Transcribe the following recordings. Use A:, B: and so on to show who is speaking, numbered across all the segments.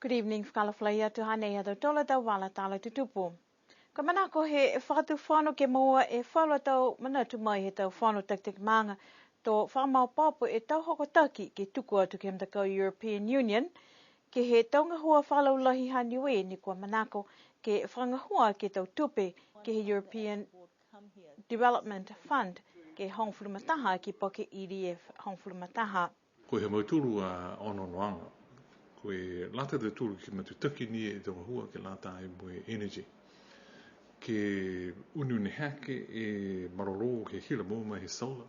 A: Good evening, whakalawhaia tuhane atu tola tau wala tala tutupu. Ka manako he whakatu whanu ke moa e whala tau manatu mai he tau whanu taktik manga to whamau papu e tau hoko taki ke tuku atu ke mtakau European Union ke he taunga hua whalau lahi ha Niuean ni kua manako ke whangahua ke tau tupe ke he European Development Fund ke hongfulumataha ki poke EDF hongfulumataha.
B: Ko he mauturu a ononoanga. Ko e lata te turu ki matutaki ni e tonga hua ke lata e moe energy. Ke unune hake e maroro ke hila mōma he solar,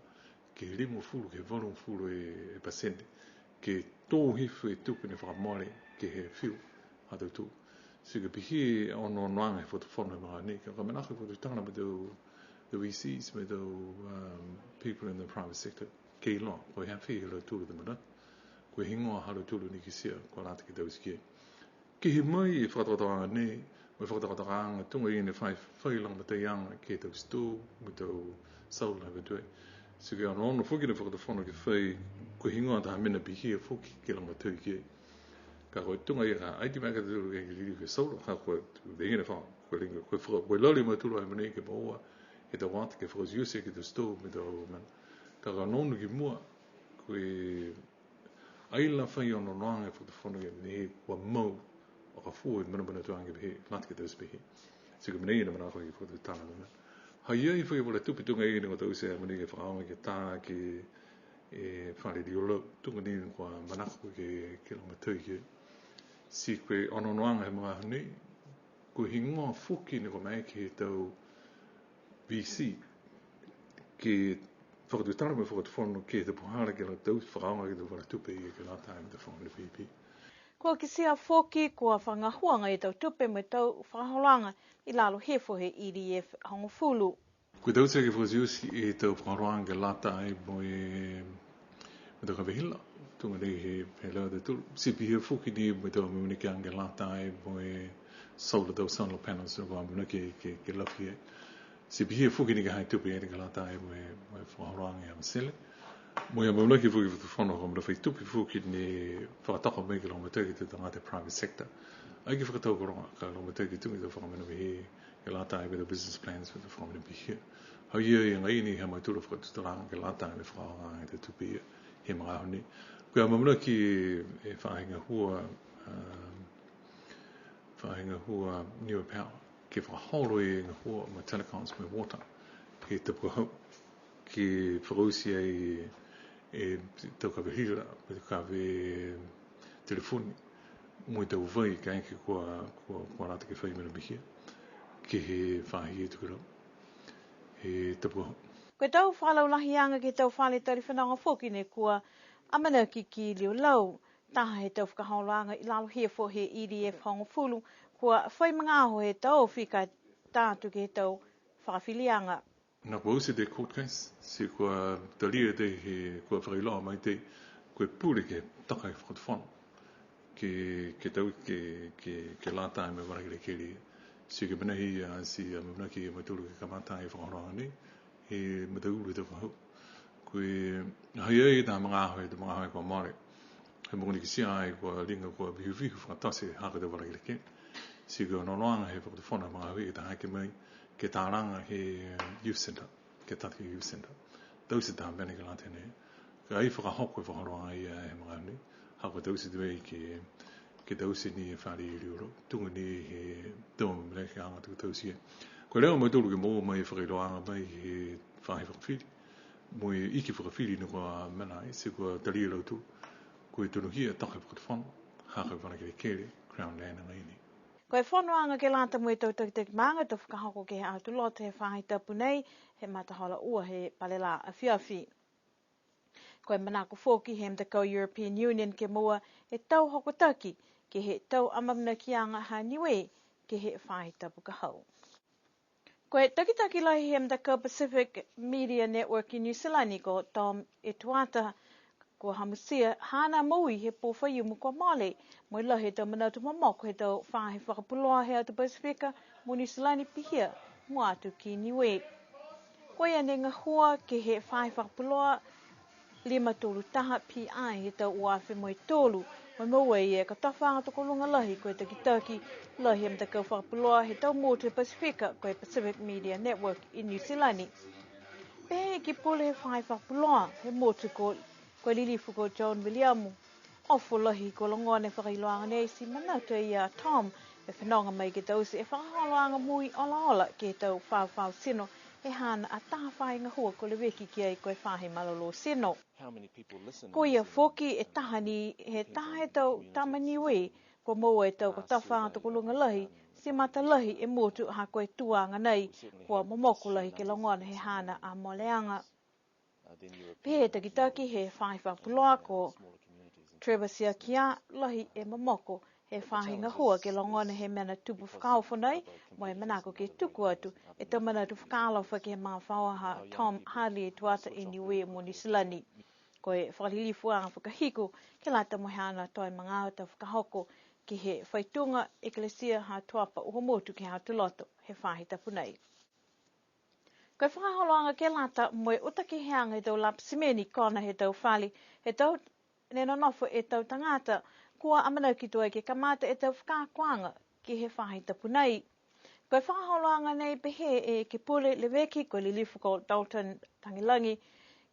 B: ke limo fulu ke volume fulu e pasente, ke tō hifu e tuku ne whakamore ke he whiu hatau tū. So ke pihi ononoanga he whatuwhanu maa ne, ka manaka whatutana me tau the VCs, me tau people in the private sector, ke ilo, ko e hawhi he lau tūru te mana. Ko e hingoa haru tūru ni ki sia, ko lata ki tau sikia. Ke he mai e whakatawatawanga ne, me whakatawatawanga tunga i ne whai lang ma te anga ke tau stō, me tau saula me tue. So ke ono whuki ne whakatawhana ke whai, ko hingoa taha mena pihia whuki ke lang ma tui ke. Ka koe tunga i ka aiti maka te tūru ke riri ke saula, ka koe vehine whaka, koe linga, koe loli ma tūru ai mani ke maua, he tau wata ke whakaziuse ke tau stō, me tau man. Ka nonu ki mua, koe aila whai ono noanga e whakatawhana ke ne kua mau, o ka fua i mana tuanga pehe, lati ke tau pehe. So ka menei na mana koe ki whakatawhana mana. Hai ai whai wala tupi tunga i ni tau se mani ke whakaama ke tā ke e whare riolo, tunga ni kua manako ke lama tui ke. Si koe ono noanga he mga hane, koe hingoa whuki ni kua mai ke tau VC, ke whakatutara me whakatawhana ke te puhara ke la tau whakaama ke tau whara tupi i ke la tae me te whangana pipi.
A: Kua ki sea whoki kua whangahuanga i tau tupe me tau whakaholanga i lalo hefo he EDF hongofulu.
B: Koe tau te ke whakaziusi i tau whakaroanga ke lata ai moe me tau kawehila. Tunga nei he lau te tulu. Sipi he whuki ni me tau mamunike ange lata ai moe solar tau solar panels no kua mamunike ke lafi e. Sipi he whuki ni ke hai tupe e ke lata ai moe whakaroanga i amasele. Moe mamunike whuki whakatawhana ko mra whai tupi whuki ni whakataka mei ke longa tau ki te tangata private sector. Ai ki whakatau koronga ka longa tau ki tungi tau whakamana he ke lata ai with the business plans with the whakamana pihia. Hau ia i ngai ni he mautula whakatutaranga ke lata ai me whakaoranga i te tupi he mga honi. Kua mamuna ki e whahinga hua Niuean Power ke whakaholo e ngā hua ma telecoms me water ke te puhau ki whakausia e tau kawehira me te kawe telefoni mui tau vai ka enki kua rata ke whaimena mihia ke he whahi e tukurau he te puhau.
A: Koe tau whalau lahianga ki tau whale tari whananga whoki ne kua amana ki liu lau. Taha he tau whakaholanga i lalo hefo he EDF hongofulu kua whai mga aho he tau whika tātu ke he tau whakawhilianga.
B: Nā kua usi te court case, si kua talia te he kua whakailoa mai te koe pūre ke taka e whakatawhana ke tau ke lata e me warakere kere. Si ke manahi si manaki e maturu ke kamata e whakahoronga ne, he matauru te whahau. Koe hai ai tā mga aho e te mga aho e kua mare. He mokoni ki sia ai kua ringa kua vihu whakatase haka te warakere kere. Si kua nonoanga he whakatawhana mga aho e ta haike mai ke tāranga he youth centre, ke tatki youth centre. Tau se tā mene ke la tēne. Ka ai whakahoko e whakaroanga i he mga ni. Hako tau se te wei ke tau se ni e whare i rioro. Tunga ni he tōma mleke anga tuku tau se. Koe leo mai tolu ke mō mai whakairoanga mai he whahe whakawhiri. Moe iki whakawhiri ni kua manai, se kua talia lau tu. Koe tunu hia taka whakatawhana. Haka whanakere kere, Crown Land ngai ni.
A: Koe whonoanga ke lata mui tau taktik manga tau whakahoko ke he atulote he whahe tapu nei he matahola ua he palela a whiawhi. Koe manako whoki he mtakau European Union ke mua he tau hokotaki ke he tau amamna kianga ha niwe ke he whahe tapu ka hau. Koe takitaki lai he mtakau Pacific Media Network i New Zealand ko Tom Etuata ko hamusia hana mui he pōwhai umu kua male. Moe la he tau manatu mamoko he tau whahe whakapuloa he atu Pasifika mo New Zealand pihia mo atu ki Niue. Koe ane ngā hua ke he whahe whakapuloa lima tolu taha PI he tau uafe mo tolu. Mai maua e ka tawhanga toko lunga lahi koe te kitaki lahi am te kau whakapuloa he tau Motu Pasifika koe Pacific Media Network i New Zealand. Pehe ki pole he whai whakapuloa he Motu koe lilifu ko John Williamu. Ofo lahi ko longone whakailoanga nei si manauta ia Tom e whanonga mai ke tau se e whakaholoanga mui ola ke tau whau sino he hana a taha whainga hua ko le weki ki ai koe whahe malolo sino. Ko ia whoki e taha ni he taha e tau tamaniwe ko moa e tau ko tawhanga toko lunga lahi si mata lahi e motu ha koe tuanga nei kua momoko lahi ke longone he hana a moleanga. Pehe te kitaki he whai whapuloa ko Trevor Siakia lahi e momoko he whahinga hua ke longone he mena tupu whakawho nei mo e manako ke tuku atu e tau mana tu whakalofa ke mga whaoha Tom Harley e tuata i Niuean mo Nisilani. Ko e whakalilifu anga whakahiko ke lata mo hana toi mga au tau whakahoko ki he whaitunga eklesia ha tuapa uhomotu ke ha tuloto he whahi tapu nei. Ko e whakaholoanga ke lata mo e utaki heanga he tau lapsimeni kona he tau whali he tau nena nofo e tau tangata kua amana ki toa ke kamata e tau whakakuanga ki he whahi tapu nei. Ko e whakaholoanga nei pehe e ke pule leweki ko lilifu ko Dalton Tangilangi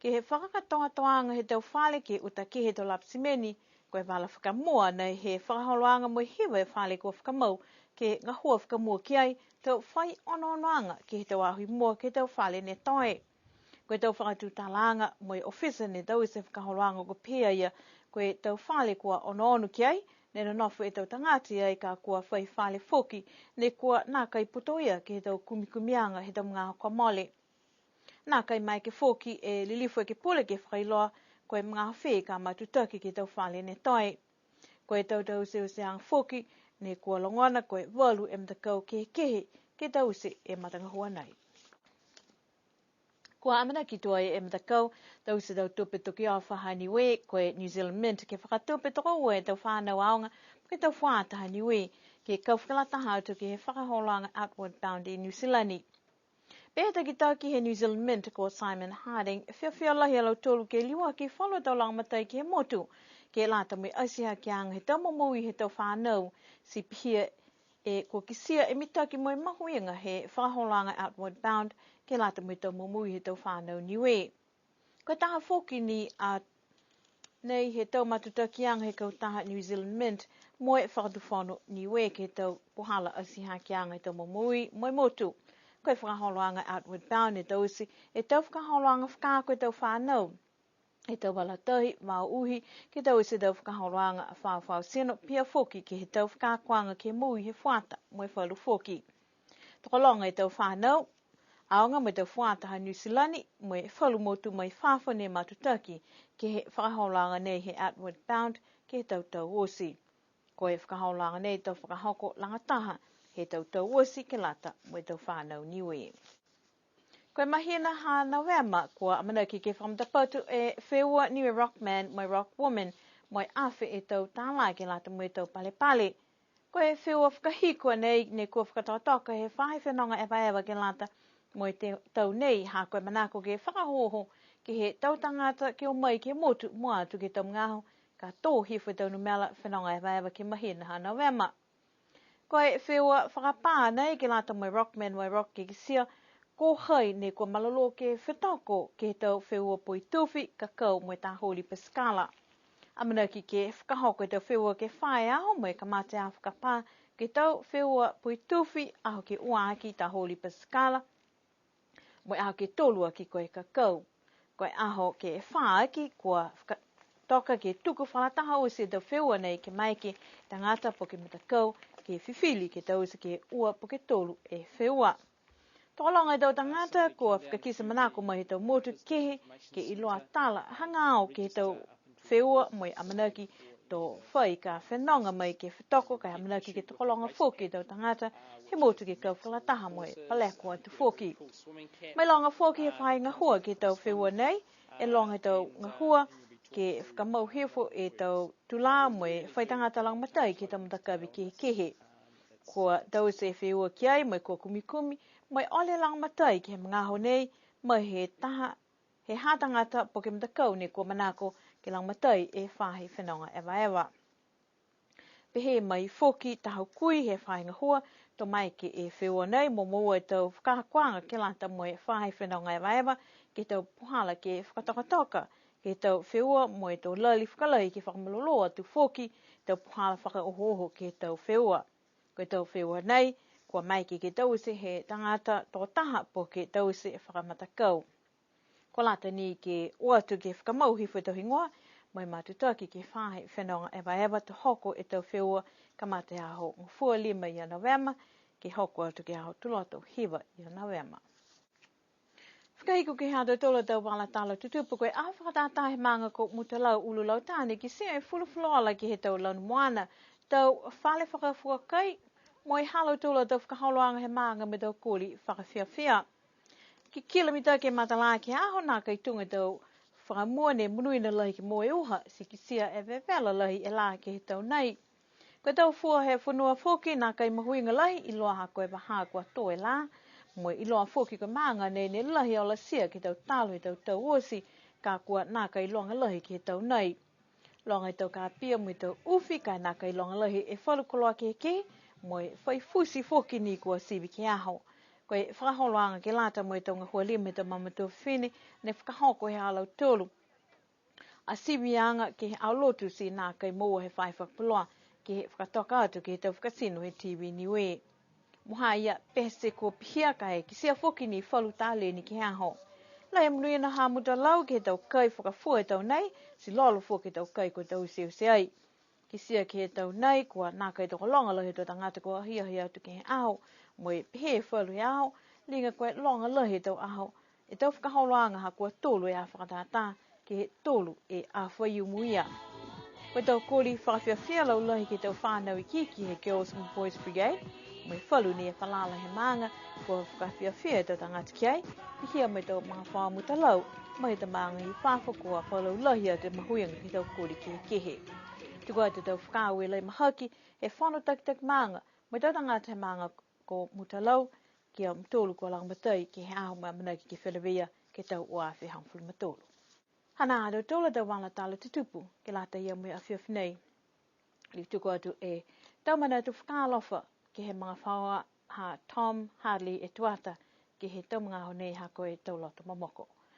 A: ke he whakakatoanga he tau whale ke utaki he tau lapsimeni ko e wala whakamua nei he whakaholoanga mo hiwa e whale ko whakamau ke ngahua whakamua ki ai tau whai onoanga ke he tau ahui mua ke tau whale ne toe. Ko e tau whakatutalanga mo e ofisa ne tau se whakaholoanga ko pia ia ko e tau whale kua ono ki ai nena nofo e tau tangati ai ka kua whai whale foki ne kua nā kai putoia ke he tau kumikumianga he tau mga hoko mole. Nā kai mai ke foki e lilifu e ke pule ke whailoa ko e mga hawhi ka matutaki ke tau whale ne toi. Ko e tau se ang foki ne kua longona ko e walu e mtakau ke kehe ke tau se e matangahua nei. Kua amana ki toa e mtakau tau se tau tupe toki o whahaniwe ko e New Zealand Mint ke whakatupe toko ue tau whanau aonga ke tau whātahaniwe ke kauwhikalata hautu ke he whakaholoanga Outward Bound i New Zealand. Pēta ki tau ki he New Zealand Mint ko Simon Harding whiawhia lahi alau tolu ke liwa ki whalo tau langmatai ki he motu ke lata mui aisiha ki anga he tau momoi he tau whanau si pihia e ko kisia e mitaki moi mahuinga he whakaholoanga Outward Bound ke lata mui tau momoi he tau whanau niwe. Ko taha whoki ni a nei he tau matutaki anga he kautaha New Zealand Mint mo e whakatuwhono niwe ke tau pohala aisiha ki anga he tau momoi moi motu. Ko e whakaholoanga Outward Bound e tausi e tau whakaholoanga whakako e tau whanau. E tau walatahi, mau uhi, ke tau se tau whakaholoanga whau sino pia whoki ke he tau whakakoanga ke mui he whata mo e whalu whoki. Tokolonga e tau whanau, aonga mo e tau whata ha New Zealand mo e whalu motu mai whawha ne matutaki ke he whakaholoanga nei he Outward Bound ke he tau osi. Ko e whakaholoanga nei tau whakahoko langataha he tau osi ke lata mo e tau whanau niwe. Koe mahina ha November kua amanaki ke whamtapatu e wheua niwe rockman mai rockwoman mai awhi e tau tālai ke lata mo e tau palepale. Koe wheua whakahikua nei ne kua whakatautoka he whahe whenonga ewa ke lata mo e tau nei ha koe manako ke whakahoho ke he tau tangata ke o mai ke motu mua atu ke tau ngaho ka tō hifo tau numela whenonga ewa ke mahina ha November. Koe wheua whakapā nei ke lata mai rockman mai rock ke kisia ko hai ne ko malolo ke whetoko ke tau wheua pui tuwhi ka kau mo tā holi paskala. Amanaki ke whakahoko tau wheua ke whae aho mo e ka mate a whakapā ke tau wheua pui tuwhi aho ke uaki tā holi paskala mo aho ke tolua ki koe ka kau. Koe aho ke whaaki kua toka ke tuku whalataha o se tau wheua nei ke maiki tangata po ke matakau ke whiwhili ke tau se ke ua po ke tolu e wheua. Tōlonga tau tangata kua whakakisa manako mai he tau motu kehe ke iloa tala hangao ke he tau wheua mai amanaki tō whai ka whenonga mai ke whetoko ka amanaki ke tokolonga whoki tau tangata he motu ke kau whalataha mai paleko atu whoki. Mai longa whoki he whai ngahua ke tau wheua nei e longa tau ngahua ke whakamau hefo e tau tula mai whai tangata lang matai ke tau matakawi ke kehe. Kua tau se wheua ki ai mai kua kumikumi mai ole lang matai ke mga ho nei mai he taha he hatangata po ke mtakau ni ko manako ke lang matai e whahi whenonga ewa. Pehe mai foki tahu kui he whainga hua to mai ke e whiua nei mo mua tau whakahakuanga ke lanta mo e whahi whenonga ewa ke tau puhala ke whakatoka ke tau whiua mo e tau lali whakalai ke whakamaloloa tu foki tau puhala whakaoho ke tau whiua. Ko tau whiua nei kua mai ke tausi he tangata tō taha po ke tausi e whakamatakau. Ko lata ni ke uatu ke whakamauhi whi tau hingoa, mai matutaki ke whahe whenonga ewa te hoko e tau whiua ka mate aho ngufua 5 ia Novema, ke hoko atu ke aho tuloto hiwa ia Novema. Whakahiko ke hado tola tau wala tala tutupu koe a whakatatahe manga ko mutalau ululau tāne ki se e fulufuluala ki he tau launu moana, tau whale whakafuakai, moi halo tola tau whakaholoanga he manga me tau kuli whakawhiawhia. Ki kilomita ke matalā ke aho nā kai tunga tau whakamua ne munuina lahi ki moe uha, si ki sia e vevela lahi e la ke he tau nei. Ko tau fua he whanua foki nā kai mahuinga lahi i loa hako e waha kua toe la, moe i loa foki ko manga ne lahi o la sia ki tau talo he tau osi, ka kua nā kai longa lahi ki he tau nei. Longa i tau ka pia mo i tau uwhi kai nā kai longa lahi e whalukoloa ke, moe whai fusi foki ni kua sivi ke aho. Koe whakaholoanga ke lata mo i tau ngahua 5 me tau mamatua whine, ne whakahoko he alau tolu. A sivianga ke he au lotu si nā kai moa he whai whakapaloa, ke he whakatoka atu ke he tau whakasino he TV Niue. Moha ia pese ko pihia kai ki sia foki ni whalu tāle ni ke aho. Lai mnuina ha muta lau ke he tau kai whakafua e tau nei, si lolo fua ke tau kai ko tau se ai. Ki sia ke he tau nei, kua nā kai toko longa lahi tō tangata kua hia atu ke he aho, mo e pehe whalu he aho, linga koe longa lahi tau aho, e tau whakaholoanga ha kua tolu e a whakatata, ke he tolu e a whaiumuia. Koe tau kōri whakawhiawhia lau lahi ke tau whānau i kiki he Girls and Boys Brigade, mo e whalu ni e whalala he manga, kua whakawhiawhia e tau tangata ki ai, pihia me tau mga whaamuta lau, mai ta manga i whāwha kua whalau lahi a te mahuianga ke tau kōri ke kehe. Tuko atu tau whakawe lai mahaki, he whano tak manga, mai tau tangata he manga ko mutalau, ki a mtolu ko lang matai, ki he aho mai manaki ki Whilawia, ke tau oawhi hangfulu matolu. Hana ado tola tau wala tala tutupu, ke lata ia mui a whiawhinei. Li tuko atu e, tau mana atu whakalofa, ki he mga whaua ha Tom Harley e tuata, ki he tau mga honei ha koe tau loto mamoko.